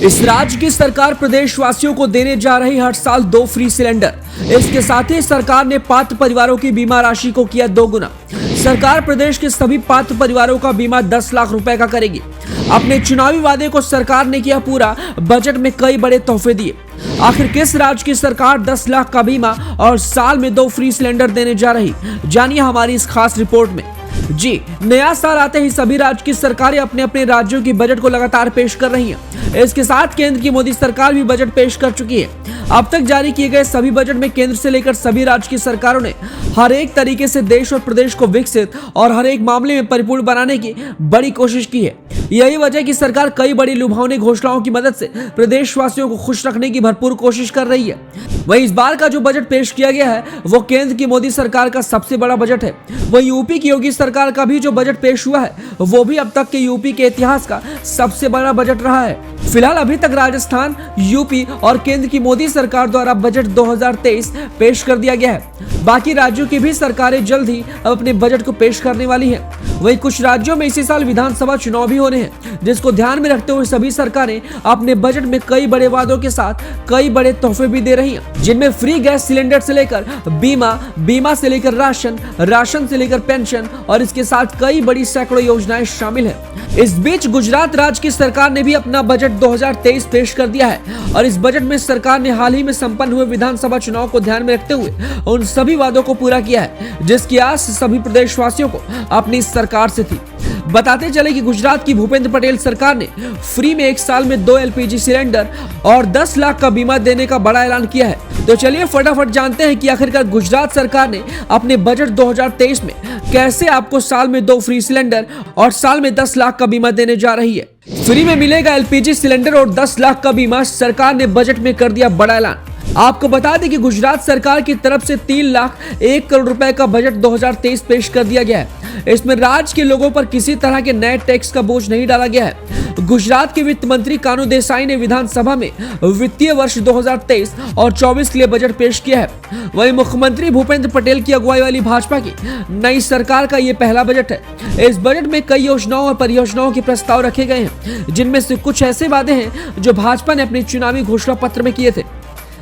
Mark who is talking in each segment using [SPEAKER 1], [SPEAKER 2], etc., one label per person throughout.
[SPEAKER 1] इस राज्य की सरकार प्रदेशवासियों को देने जा रही हर साल 2 फ्री सिलेंडर। इसके साथ ही सरकार ने पात्र परिवारों की बीमा राशि को किया 2 गुना। सरकार प्रदेश के सभी पात्र परिवारों का बीमा 10 लाख रुपए का करेगी। अपने चुनावी वादे को सरकार ने किया पूरा, बजट में कई बड़े तोहफे दिए। आखिर किस राज्य की सरकार 10 लाख का बीमा और साल में 2 फ्री सिलेंडर देने जा रही, जानिए हमारी इस खास रिपोर्ट में। जी, नया साल आते ही सभी राज्य की सरकारें अपने अपने राज्यों की बजट को लगातार पेश कर रही हैं। इसके साथ केंद्र की मोदी सरकार भी बजट पेश कर चुकी है। अब तक जारी किए गए सभी बजट में केंद्र से लेकर सभी राज्य की सरकारों ने हर एक तरीके से देश और प्रदेश को विकसित और हर एक मामले में परिपूर्ण बनाने की बड़ी कोशिश की है। यही वजह है कि सरकार कई बड़ी लुभावनी घोषणाओं की मदद से प्रदेशवासियों को खुश रखने की भरपूर कोशिश कर रही है। वहीं इस बार का जो बजट पेश किया गया है वो केंद्र की मोदी सरकार का सबसे बड़ा बजट है। वहीं यूपी की योगी सरकार का भी जो बजट पेश हुआ है वो भी अब तक के यूपी के इतिहास का सबसे बड़ा बजट रहा है। फिलहाल अभी तक राजस्थान, यूपी और केंद्र की मोदी सरकार द्वारा बजट 2023 पेश कर दिया गया है। बाकी राज्यों की भी सरकारें जल्द ही अपने बजट को पेश करने वाली हैं। वहीं कुछ राज्यों में इसी साल विधानसभा चुनाव भी होने हैं, जिसको ध्यान में रखते हुए सभी सरकारें अपने बजट में कई बड़े वादों के साथ कई बड़े तोहफे भी दे रही हैं, जिनमें फ्री गैस सिलेंडर से लेकर बीमा से लेकर राशन से लेकर पेंशन और इसके साथ कई बड़ी सैकड़ों योजनाएं शामिल हैं। इस बीच गुजरात राज्य की सरकार ने भी अपना बजट 2023 पेश कर दिया है और इस बजट में सरकार ने हाल ही में संपन्न हुए विधानसभा चुनाव को ध्यान में रखते हुए उन सभी वादों को पूरा किया है, जिसकी आस सभी प्रदेशवासियों को अपनी सरकार से थी। बताते चले कि गुजरात की भूपेंद्र पटेल सरकार ने फ्री में 1 साल में 2 LPG सिलेंडर और 10 लाख का बीमा देने का बड़ा ऐलान किया है। तो चलिए फटाफट जानते हैं कि आखिरकार गुजरात सरकार ने अपने बजट 2023 में कैसे आपको साल में 2 फ्री सिलेंडर और साल में 10 लाख का बीमा देने जा रही है। फ्री में मिलेगा LPG सिलेंडर और 10 लाख का बीमा, सरकार ने बजट में कर दिया बड़ा ऐलान। आपको बता दें कि गुजरात सरकार की तरफ से 3 लाख 1 करोड़ रुपए का बजट 2023 पेश कर दिया गया है। इसमें राज्य के लोगों पर किसी तरह के नए टैक्स का बोझ नहीं डाला गया है। गुजरात के वित्त मंत्री कानू देसाई ने विधानसभा में वित्तीय वर्ष 2023 और 24 के लिए बजट पेश किया है। वहीं मुख्यमंत्री भूपेंद्र पटेल की अगुवाई वाली भाजपा की नई सरकार का ये पहला बजट है। इस बजट में कई योजनाओं और परियोजनाओं के प्रस्ताव रखे गए हैं, जिनमें से कुछ ऐसे वादे हैं जो भाजपा ने अपने चुनावी घोषणा पत्र में किए थे।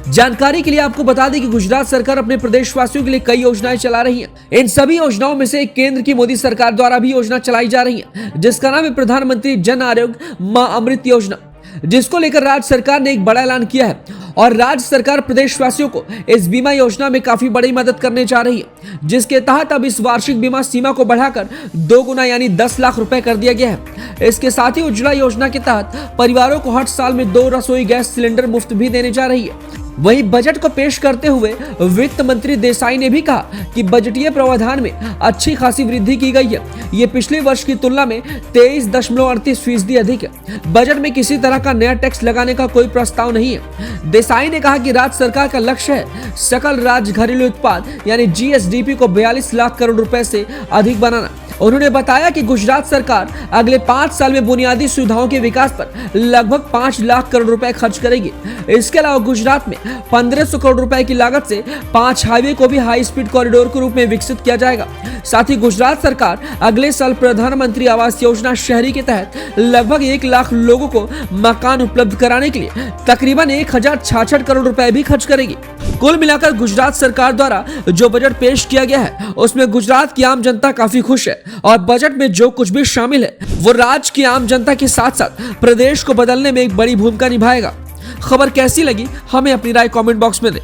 [SPEAKER 1] जानकारी के लिए आपको बता दें कि गुजरात सरकार अपने प्रदेशवासियों के लिए कई योजनाएं चला रही है। इन सभी योजनाओं में से एक केंद्र की मोदी सरकार द्वारा भी योजना चलाई जा रही है, जिसका नाम है प्रधानमंत्री जन आरोग्य मां अमृत योजना, जिसको लेकर राज्य सरकार ने एक बड़ा ऐलान किया है और राज्य सरकार प्रदेशवासियों को इस बीमा योजना में काफी बड़ी मदद करने जा रही है, जिसके तहत अब इस वार्षिक बीमा सीमा को बढ़ाकर 2 गुना यानी 10 लाख रुपए कर दिया गया है। इसके साथ ही उज्ज्वला योजना के तहत परिवारों को हर साल में 2 रसोई गैस सिलेंडर मुफ्त भी देने जा रही है। वहीं बजट को पेश करते हुए वित्त मंत्री देसाई ने भी कहा कि बजटीय प्रावधान में अच्छी खासी वृद्धि की गई है। ये पिछले वर्ष की तुलना में 23.38% अधिक है। बजट में किसी तरह का नया टैक्स लगाने का कोई प्रस्ताव नहीं है। देसाई ने कहा कि राज्य सरकार का लक्ष्य है सकल राज्य घरेलू उत्पाद यानी GSDP को 42 लाख करोड़ रुपए से अधिक बनाना। उन्होंने बताया कि गुजरात सरकार अगले 5 साल में बुनियादी सुविधाओं के विकास पर लगभग 5 लाख करोड़ रुपए खर्च करेगी। इसके अलावा गुजरात में 1500 करोड़ रुपए की लागत से 5 हाईवे को भी हाई स्पीड कॉरिडोर के रूप में विकसित किया जाएगा। साथ ही गुजरात सरकार अगले साल प्रधानमंत्री आवास योजना शहरी के तहत लगभग 1 लाख लोगों को मकान उपलब्ध कराने के लिए तकरीबन 1066 करोड़ रुपए भी खर्च करेगी। कुल मिलाकर गुजरात सरकार द्वारा जो बजट पेश किया गया है उसमें गुजरात की आम जनता काफी खुश है और बजट में जो कुछ भी शामिल है वो राज्य की आम जनता के साथ साथ प्रदेश को बदलने में एक बड़ी भूमिका निभाएगा। खबर कैसी लगी हमें अपनी राय कमेंट बॉक्स में दें।